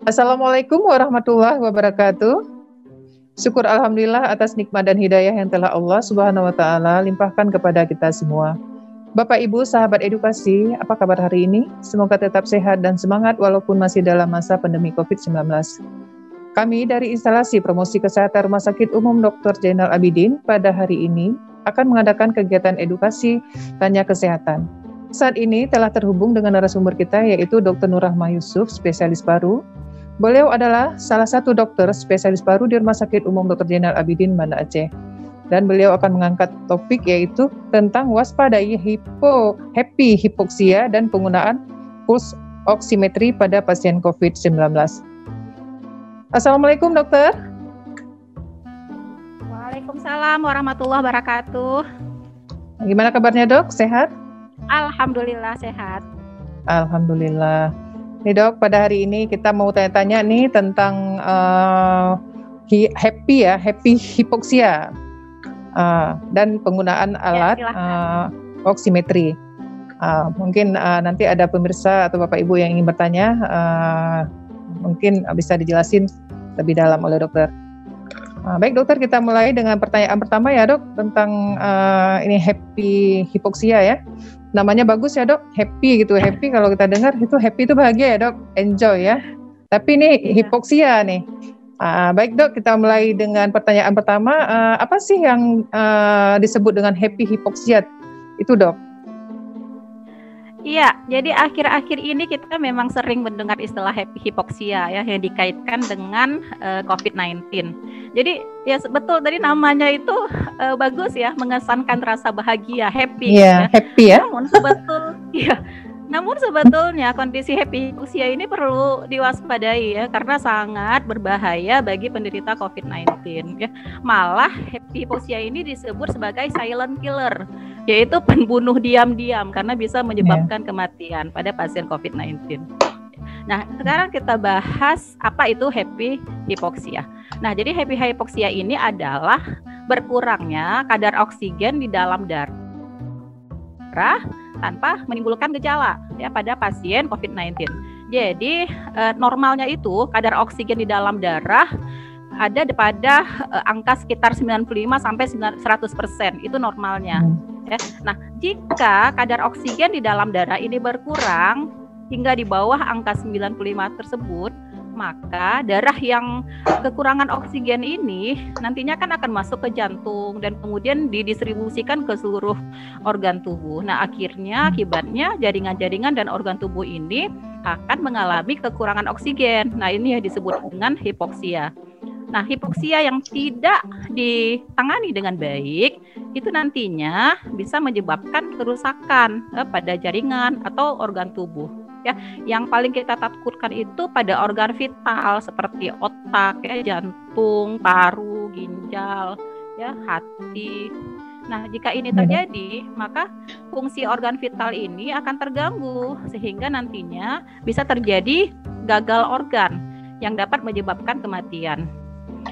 Assalamualaikum warahmatullahi wabarakatuh. Syukur Alhamdulillah atas nikmat dan hidayah yang telah Allah Subhanahu wa Ta'ala limpahkan kepada kita semua. Bapak Ibu, sahabat edukasi, apa kabar hari ini? Semoga tetap sehat dan semangat walaupun masih dalam masa pandemi COVID-19. Kami dari Instalasi Promosi Kesehatan Rumah Sakit Umum Dr. Zainal Abidin pada hari ini akan mengadakan kegiatan edukasi Tanya Kesehatan. Saat ini telah terhubung dengan narasumber kita yaitu Dr. Nur Rahmah Yusuf, spesialis paru. Beliau adalah salah satu dokter spesialis paru di Rumah Sakit Umum Dr. Zainal Abidin, Banda Aceh. Dan beliau akan mengangkat topik yaitu tentang waspadai happy hipoksia dan penggunaan puls oximetri pada pasien COVID-19. Assalamualaikum dokter. Waalaikumsalam warahmatullahi wabarakatuh. Gimana kabarnya dok? Sehat? Alhamdulillah sehat. Alhamdulillah. Nih dok, pada hari ini kita mau tanya-tanya nih tentang happy hipoksia dan penggunaan alat oximetri. Mungkin nanti ada pemirsa atau bapak ibu yang ingin bertanya, mungkin bisa dijelasin lebih dalam oleh dokter. Baik dokter, kita mulai dengan pertanyaan pertama ya dok, tentang ini happy hipoksia ya. Namanya bagus ya dok, happy gitu. Happy kalau kita dengar itu happy itu bahagia ya dok, enjoy ya. Tapi ini hipoksia nih. Baik dok, kita mulai dengan pertanyaan pertama. Apa sih yang disebut dengan happy hipoksia itu dok? Iya, jadi akhir-akhir ini kita memang sering mendengar istilah happy hipoksia ya, yang dikaitkan dengan COVID-19. Jadi ya betul tadi namanya itu bagus ya, mengesankan rasa bahagia, happy. Yeah, ya. Happy ya. Namun sebetulnya kondisi happy hipoksia ini perlu diwaspadai ya, karena sangat berbahaya bagi penderita COVID-19 ya. Malah happy hipoksia ini disebut sebagai silent killer, yaitu pembunuh diam-diam karena bisa menyebabkan kematian pada pasien COVID-19. Nah, sekarang kita bahas apa itu happy hipoksia. Nah, jadi happy hipoksia ini adalah berkurangnya kadar oksigen di dalam darah tanpa menimbulkan gejala ya pada pasien COVID-19. Jadi normalnya itu kadar oksigen di dalam darah ada pada angka sekitar 95 sampai 100%, itu normalnya. Ya. Nah, jika kadar oksigen di dalam darah ini berkurang hingga di bawah angka 95 tersebut, maka darah yang kekurangan oksigen ini nantinya kan akan masuk ke jantung dan kemudian didistribusikan ke seluruh organ tubuh. Nah, akibatnya jaringan-jaringan dan organ tubuh ini akan mengalami kekurangan oksigen. Nah, ini yang disebut dengan hipoksia. Nah, hipoksia yang tidak ditangani dengan baik itu nantinya bisa menyebabkan kerusakan pada jaringan atau organ tubuh. Ya, yang paling kita takutkan itu pada organ vital seperti otak, ya, jantung, paru, ginjal, ya, hati. Nah, jika ini terjadi, maka fungsi organ vital ini akan terganggu sehingga nantinya bisa terjadi gagal organ yang dapat menyebabkan kematian.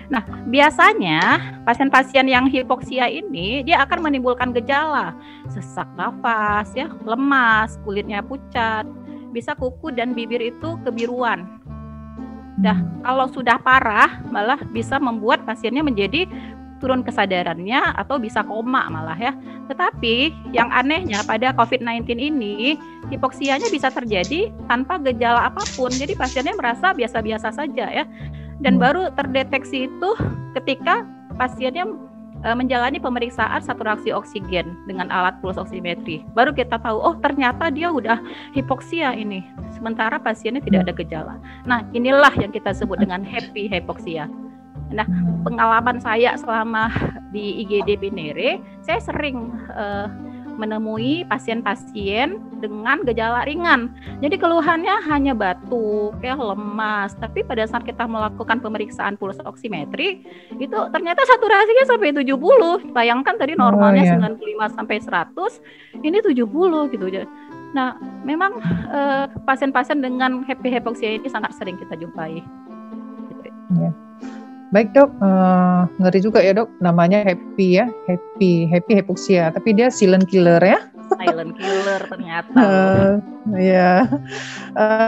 Nah, biasanya pasien-pasien yang hipoksia ini dia akan menimbulkan gejala sesak nafas, ya, lemas, kulitnya pucat, bisa kuku dan bibir itu kebiruan. Nah, kalau sudah parah malah bisa membuat pasiennya menjadi turun kesadarannya atau bisa koma malah ya. Tetapi yang anehnya pada COVID-19 ini hipoksianya bisa terjadi tanpa gejala apapun. Jadi pasiennya merasa biasa-biasa saja ya. Dan baru terdeteksi itu ketika pasiennya menjalani pemeriksaan saturasi oksigen dengan alat puls oximetry. Baru kita tahu, oh ternyata dia udah hipoksia ini. Sementara pasiennya tidak ada gejala. Nah, inilah yang kita sebut dengan happy hipoksia. Nah, pengalaman saya selama di IGD Pinere, saya sering menemui pasien-pasien dengan gejala ringan. Jadi keluhannya hanya batuk, ya, lemas. Tapi pada saat kita melakukan pemeriksaan puls oximetri, itu ternyata saturasinya sampai 70. Bayangkan tadi normalnya 95 sampai 100, ini 70 gitu. Nah, memang pasien-pasien dengan happy hipoksia ini sangat sering kita jumpai. Gitu. Ya. Baik dok, ngeri juga ya dok, namanya happy ya, happy hipoksia, tapi dia silent killer ya. Silent killer ternyata. Ya,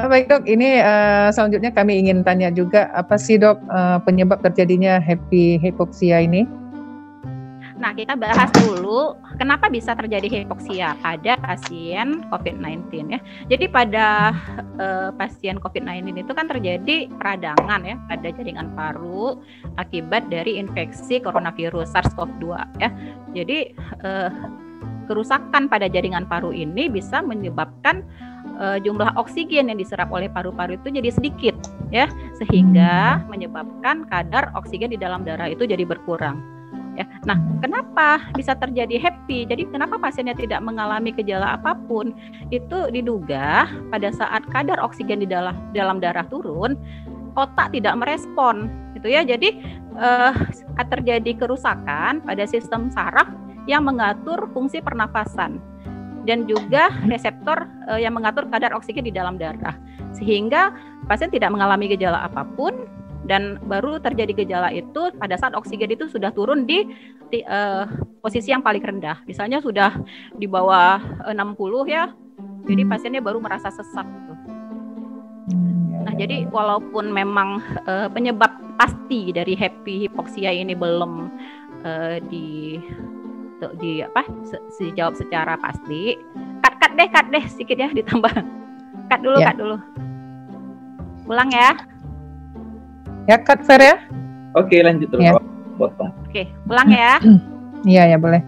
baik dok. Ini selanjutnya kami ingin tanya juga, apa sih dok penyebab terjadinya happy hypoxia ini? Nah, kita bahas dulu kenapa bisa terjadi hipoksia pada pasien COVID-19 ya. Jadi pada pasien COVID-19 itu kan terjadi peradangan ya pada jaringan paru akibat dari infeksi coronavirus SARS-CoV-2 ya. Jadi kerusakan pada jaringan paru ini bisa menyebabkan jumlah oksigen yang diserap oleh paru-paru itu jadi sedikit ya, sehingga menyebabkan kadar oksigen di dalam darah itu jadi berkurang. Ya. Nah, kenapa bisa terjadi happy? Jadi kenapa pasiennya tidak mengalami gejala apapun? Itu diduga pada saat kadar oksigen di dalam darah turun, otak tidak merespon, gitu ya. Jadi terjadi kerusakan pada sistem saraf yang mengatur fungsi pernafasan dan juga reseptor yang mengatur kadar oksigen di dalam darah, sehingga pasien tidak mengalami gejala apapun. Dan baru terjadi gejala itu pada saat oksigen itu sudah turun di posisi yang paling rendah. Misalnya sudah di bawah 60 ya, jadi pasiennya baru merasa sesak gitu. Nah, jadi walaupun memang penyebab pasti dari happy hypoxia ini belum dijawab secara pasti. Cut deh sedikit ya, ditambah. Cut dulu. Ulang ya. Ya, cut Fer ya. Oke, lanjut terus. Ya. Potong. Oke, ulang ya. Iya, ya boleh.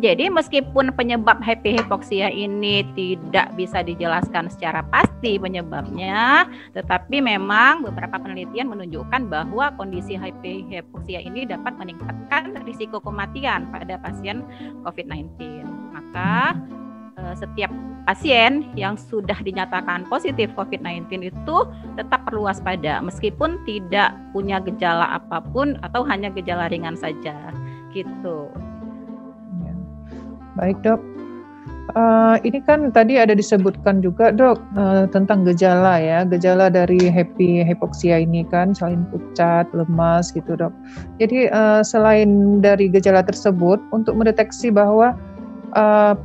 Jadi meskipun penyebab happy hypoxia ini tidak bisa dijelaskan secara pasti penyebabnya, tetapi memang beberapa penelitian menunjukkan bahwa kondisi happy hypoxia ini dapat meningkatkan risiko kematian pada pasien COVID-19. Maka setiap pasien yang sudah dinyatakan positif COVID-19 itu tetap perlu waspada meskipun tidak punya gejala apapun atau hanya gejala ringan saja gitu. Ya. Baik dok, ini kan tadi ada disebutkan juga dok tentang gejala ya, gejala dari happy hypoxia ini kan selain pucat, lemas gitu dok. Jadi selain dari gejala tersebut, untuk mendeteksi bahwa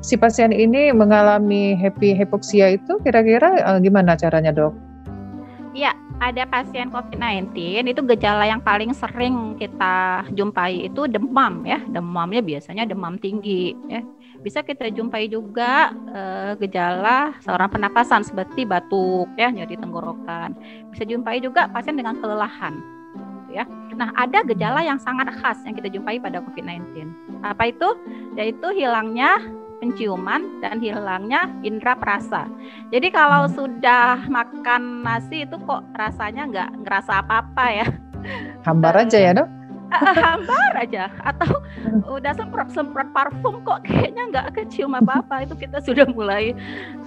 si pasien ini mengalami happy hypoxia itu kira-kira gimana caranya dok? Ya, ada pasien COVID-19 itu gejala yang paling sering kita jumpai itu demam ya. Demamnya biasanya demam tinggi ya. Bisa kita jumpai juga gejala saluran pernapasan seperti batuk ya, nyeri tenggorokan. Bisa jumpai juga pasien dengan kelelahan ya. Nah, ada gejala yang sangat khas yang kita jumpai pada COVID-19. Apa itu? Yaitu hilangnya penciuman dan hilangnya indera perasa. Jadi kalau sudah makan nasi itu kok rasanya nggak ngerasa apa-apa ya. Hambar aja ya dok? Hambar aja. Atau udah semprot parfum kok kayaknya nggak kecium apa-apa. Itu kita sudah mulai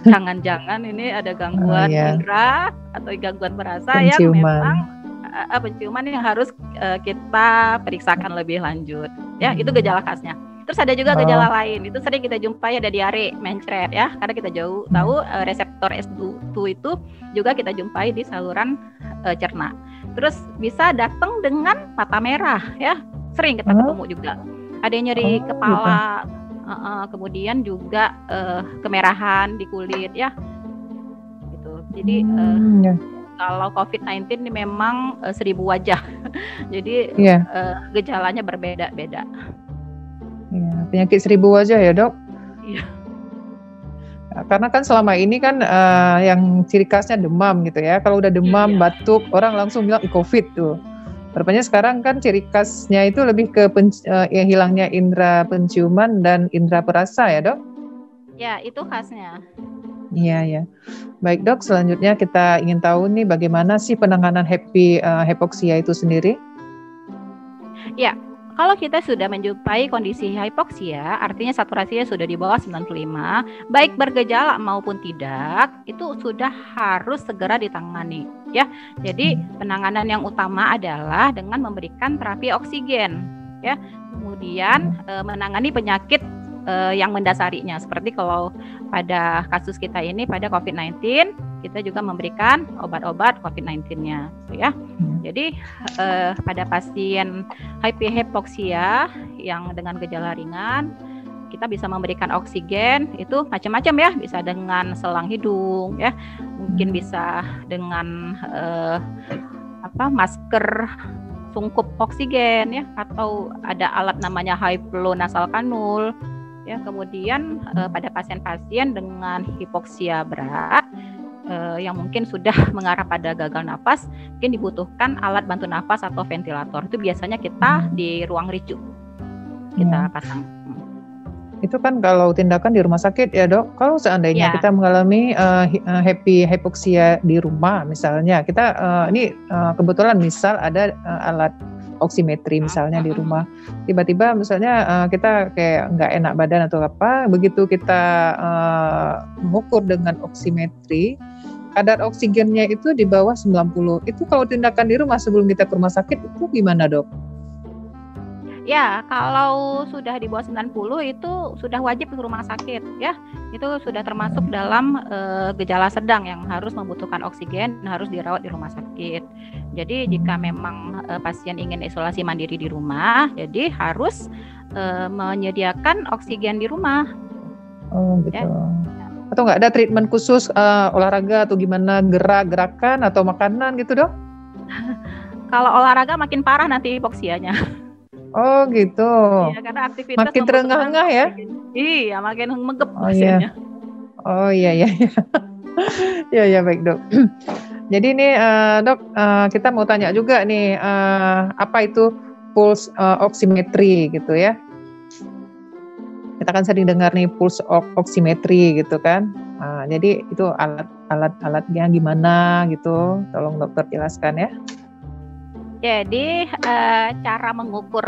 jangan-jangan ini ada gangguan indera atau gangguan perasa yang memang penciuman yang harus kita periksakan lebih lanjut. Ya, itu gejala khasnya. Terus ada juga gejala lain, itu sering kita jumpai ada diare, mencret ya, karena kita tahu reseptor S2 itu juga kita jumpai di saluran cerna. Terus bisa datang dengan mata merah ya, sering kita ketemu juga. Ada yang nyeri kepala, kemudian juga kemerahan di kulit ya, gitu. Jadi kalau COVID-19 ini memang 1000 wajah, jadi gejalanya berbeda-beda. Ya, penyakit 1000 wajah ya dok? Iya. Karena kan selama ini kan yang ciri khasnya demam gitu ya. Kalau udah demam, batuk, orang langsung bilang COVID tuh. Rupanya sekarang kan ciri khasnya itu lebih ke hilangnya indera penciuman dan indera perasa ya dok? Ya, itu khasnya. Iya ya. Baik dok, selanjutnya kita ingin tahu nih bagaimana sih penanganan happy hypoxia itu sendiri? Ya. Kalau kita sudah menjumpai kondisi hipoksia, artinya saturasinya sudah di bawah 95, baik bergejala maupun tidak, itu sudah harus segera ditangani, ya. Jadi penanganan yang utama adalah dengan memberikan terapi oksigen, ya. Kemudian menangani penyakit yang mendasarinya, seperti kalau pada kasus kita ini pada COVID-19, kita juga memberikan obat-obat COVID-19-nya, ya. Jadi pada pasien happy hypoxia yang dengan gejala ringan, kita bisa memberikan oksigen itu macam-macam ya, bisa dengan selang hidung ya, mungkin bisa dengan masker sungkup oksigen ya, atau ada alat namanya high flow nasal kanul ya. Kemudian pada pasien-pasien dengan hipoksia berat yang mungkin sudah mengarah pada gagal nafas, mungkin dibutuhkan alat bantu nafas atau ventilator. Itu biasanya kita di ruang RICU kita pasang. Itu kan kalau tindakan di rumah sakit ya dok. Kalau seandainya kita mengalami hypoxia di rumah misalnya, kita ini kebetulan misal ada alat oximetry misalnya di rumah, tiba-tiba misalnya kita kayak nggak enak badan atau apa, begitu kita mengukur dengan oximetry, kadar oksigennya itu di bawah 90. Itu kalau tindakan di rumah sebelum kita ke rumah sakit itu gimana dok? Ya, kalau sudah di bawah 90 itu sudah wajib ke rumah sakit ya. Itu sudah termasuk dalam gejala sedang yang harus membutuhkan oksigen, harus dirawat di rumah sakit. Jadi jika memang pasien ingin isolasi mandiri di rumah, jadi harus menyediakan oksigen di rumah. Oh gitu. Ya. Atau nggak ada treatment khusus olahraga atau gimana, gerakan atau makanan gitu dok? Kalau olahraga makin parah nanti hipoksianya. Oh gitu. Iya, karena aktivitas makin terengah-engah ya? Iya, makin megep pasiennya. Oh iya. Ya baik dok. Jadi nih dok, kita mau tanya juga nih, apa itu pulse oximetry gitu ya? Kita kan sering dengar nih pulse oximetry gitu kan. Jadi itu alatnya gimana gitu? Tolong dokter jelaskan ya. Jadi cara mengukur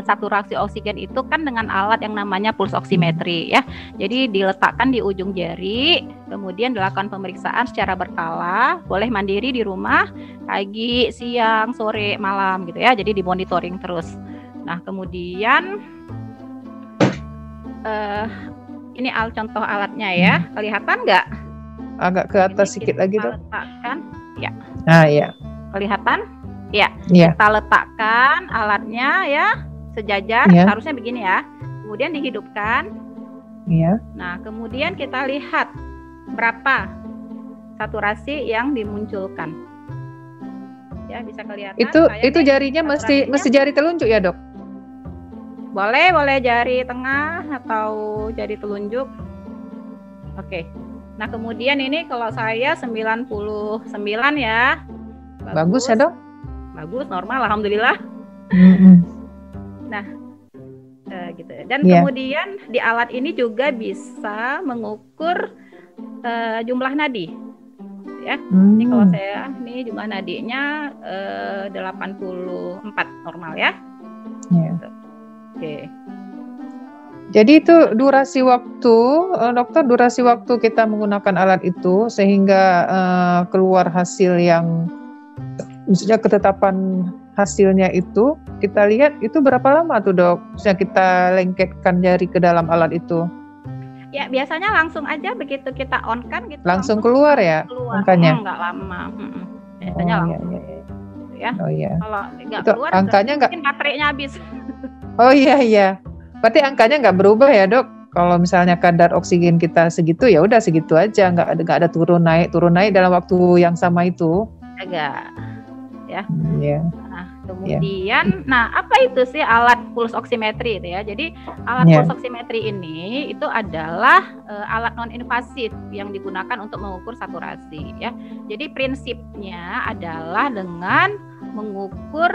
saturasi oksigen itu kan dengan alat yang namanya pulse oximetry ya. Jadi diletakkan di ujung jari, kemudian dilakukan pemeriksaan secara berkala, boleh mandiri di rumah, pagi, siang, sore, malam gitu ya. Jadi dimonitoring terus. Nah kemudian ini contoh alatnya ya, kelihatan nggak? Agak ke atas sedikit lagi dok. Letakkan, ya. Nah ya. Kelihatan? Ya, kita letakkan alatnya ya sejajar, harusnya begini ya. Kemudian dihidupkan. Iya. Nah, kemudian kita lihat berapa saturasi yang dimunculkan. Ya, bisa kelihatan. Itu jarinya mesti jari telunjuk ya, Dok? Boleh jari tengah atau jari telunjuk. Oke. Nah, kemudian ini kalau saya 99 ya. Bagus ya, Dok? Bagus, normal, alhamdulillah. Nah, gitu. Dan kemudian di alat ini juga bisa mengukur jumlah nadi, ya. Ini kalau saya, ini jumlah nadinya 84 normal ya. Gitu. Oke. Jadi itu durasi waktu, dokter, durasi waktu kita menggunakan alat itu sehingga keluar hasil yang maksudnya ketetapan hasilnya itu kita lihat itu berapa lama tuh dok? Maksudnya kita lengketkan jari ke dalam alat itu? Ya biasanya langsung aja begitu kita on kan gitu. Langsung keluar ya angkanya? Enggak lama. Biasanya langsung. Ya. Oh iya. Kalau nggak itu keluar angkanya nggak? Mungkin baterainya habis. Oh iya. Berarti angkanya nggak berubah ya dok? Kalau misalnya kadar oksigen kita segitu ya udah segitu aja, nggak ada turun naik dalam waktu yang sama itu? Agak. Ya. Nah, kemudian, nah apa itu sih alat pulse oximetry itu ya? Jadi alat pulse oximetry ini itu adalah alat non invasif yang digunakan untuk mengukur saturasi ya. Jadi prinsipnya adalah dengan mengukur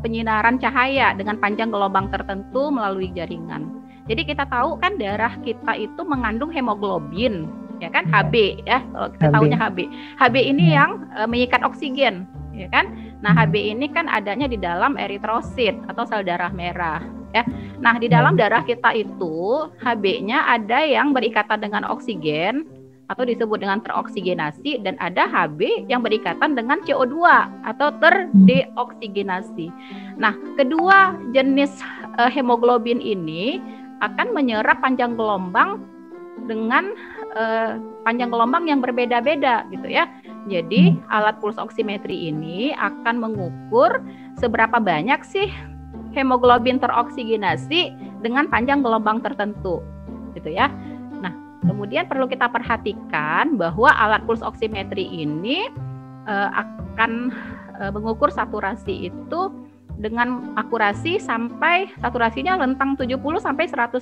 penyinaran cahaya dengan panjang gelombang tertentu melalui jaringan. Jadi kita tahu kan darah kita itu mengandung hemoglobin ya kan, HB ya. Kalau kita tahunya HB. HB ini yang mengikat oksigen. Ya kan? Nah, HB ini kan adanya di dalam eritrosit atau sel darah merah, ya. Nah, di dalam darah kita itu HB-nya ada yang berikatan dengan oksigen atau disebut dengan teroksigenasi, dan ada HB yang berikatan dengan CO2 atau terdeoksigenasi. Nah, kedua jenis hemoglobin ini akan menyerap panjang gelombang dengan panjang gelombang yang berbeda-beda gitu ya. Jadi alat pulse oximetry ini akan mengukur seberapa banyak sih hemoglobin teroksigenasi dengan panjang gelombang tertentu, gitu ya. Nah, kemudian perlu kita perhatikan bahwa alat pulse oximetry ini akan mengukur saturasi itu dengan akurasi sampai saturasinya rentang 70 sampai 100%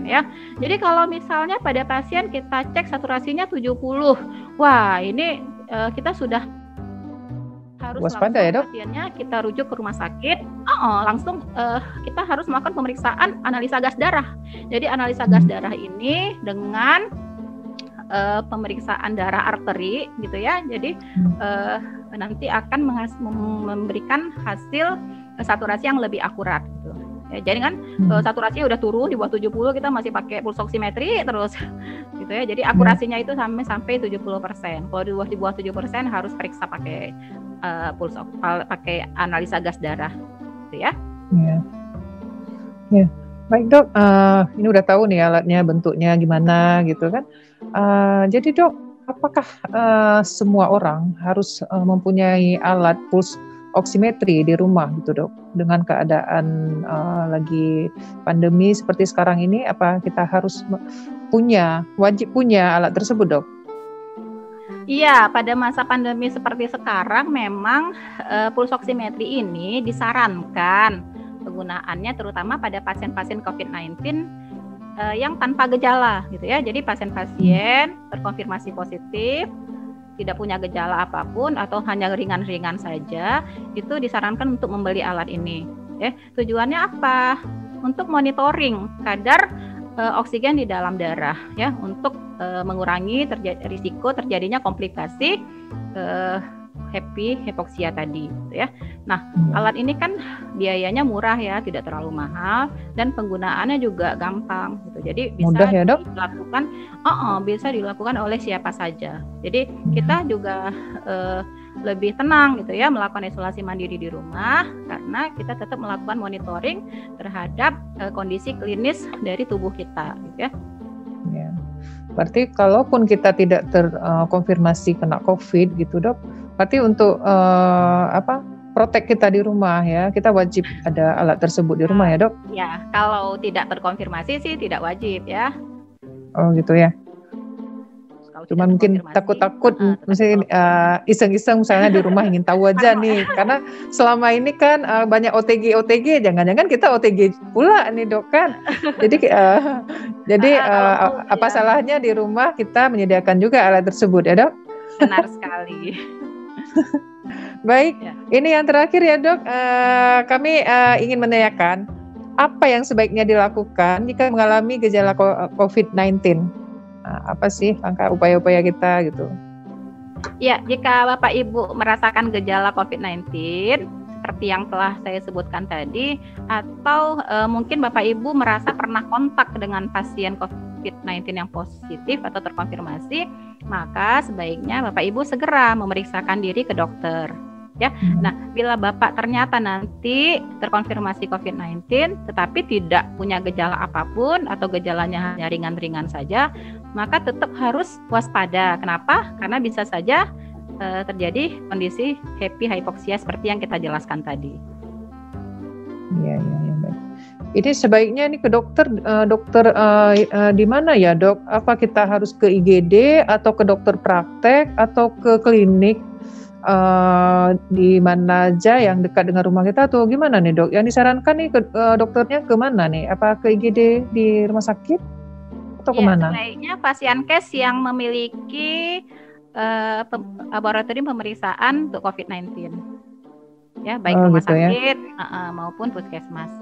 ya. Jadi kalau misalnya pada pasien kita cek saturasinya 70, wah ini kita sudah harus waspada ya, Dok? pasiennya kita rujuk ke rumah sakit. Langsung kita harus melakukan pemeriksaan analisa gas darah. Jadi analisa gas darah ini dengan pemeriksaan darah arteri gitu ya. Jadi nanti akan memberikan hasil saturasi yang lebih akurat gitu. Ya, jadi kan saturasinya udah turun di bawah 70, kita masih pakai pulse oximetry terus gitu ya. Jadi akurasinya itu sampai 70%. Kalau di bawah 7% harus periksa pakai pakai analisa gas darah gitu ya. Ya. Baik, Dok. Ini udah tahu nih alatnya, bentuknya gimana gitu kan. Jadi, Dok, apakah semua orang harus mempunyai alat pulse oximetry di rumah gitu, Dok? Dengan keadaan lagi pandemi seperti sekarang ini, apa kita harus wajib punya alat tersebut, Dok? Iya, pada masa pandemi seperti sekarang memang pulse oximetry ini disarankan penggunaannya terutama pada pasien-pasien COVID-19 yang tanpa gejala gitu ya. Jadi pasien-pasien terkonfirmasi positif, tidak punya gejala apapun atau hanya ringan-ringan saja, itu disarankan untuk membeli alat ini. Ya, tujuannya apa? Untuk monitoring kadar oksigen di dalam darah, ya, untuk mengurangi risiko terjadinya komplikasi hipoksia tadi, gitu ya. Nah, alat ini kan biayanya murah ya, tidak terlalu mahal dan penggunaannya juga gampang, gitu. Jadi bisa mudah ya, Dok? dilakukan, bisa dilakukan oleh siapa saja. Jadi kita juga lebih tenang, gitu ya, melakukan isolasi mandiri di rumah karena kita tetap melakukan monitoring terhadap kondisi klinis dari tubuh kita, gitu ya. Ya. Berarti kalaupun kita tidak terkonfirmasi kena COVID gitu, Dok, berarti untuk protek kita di rumah ya, kita wajib ada alat tersebut di rumah ya, Dok? Ya, kalau tidak terkonfirmasi sih tidak wajib ya. Oh gitu ya. Cuma mungkin takut-takut, misalnya iseng-iseng misalnya di rumah ingin tahu aja nih, karena selama ini kan banyak OTG, jangan-jangan kita OTG pula nih, Dok kan. Jadi apa salahnya di rumah kita menyediakan juga alat tersebut ya, Dok? Benar sekali. Baik, ini yang terakhir ya, Dok. Kami ingin menanyakan apa yang sebaiknya dilakukan jika mengalami gejala COVID-19. Apa sih langkah upaya-upaya kita gitu? Ya, jika Bapak Ibu merasakan gejala COVID-19 seperti yang telah saya sebutkan tadi, atau mungkin Bapak Ibu merasa pernah kontak dengan pasien COVID-19 yang positif atau terkonfirmasi, maka sebaiknya Bapak Ibu segera memeriksakan diri ke dokter. Ya, nah bila Bapak ternyata nanti terkonfirmasi COVID-19 tetapi tidak punya gejala apapun atau gejalanya hanya ringan-ringan saja, maka tetap harus waspada. Kenapa? Karena bisa saja terjadi kondisi hipoksia seperti yang kita jelaskan tadi. Iya, baik. Ini sebaiknya ke dokter di mana ya, Dok? Apa kita harus ke IGD atau ke dokter praktek atau ke klinik? Di mana aja yang dekat dengan rumah kita atau gimana nih, Dok? Yang disarankan nih dokternya ke mana nih? Apa ke IGD di rumah sakit atau kemana? Sebaiknya pasienkes yang memiliki laboratorium pemeriksaan untuk COVID-19, ya, baik rumah sakit maupun puskesmas.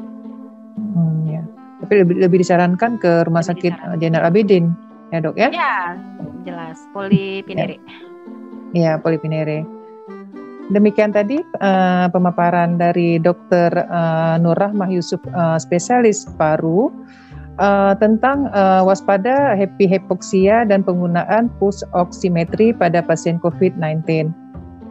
Ya. Tapi lebih disarankan ke rumah sakit Zainal Abidin, ya, Dok ya? Ya, jelas. Polipinere. Iya, Polipinere. Demikian tadi pemaparan dari Dr. Nur Rahmah Yusuf, spesialis paru, tentang waspada hipoksia dan penggunaan pulse oximetry pada pasien COVID-19.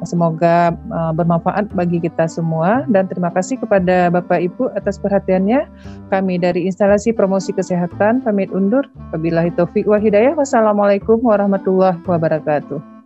Semoga bermanfaat bagi kita semua dan terima kasih kepada Bapak Ibu atas perhatiannya. Kami dari Instalasi Promosi Kesehatan pamit undur. Wabillahi taufik wal hidayah. Wassalamualaikum warahmatullahi wabarakatuh.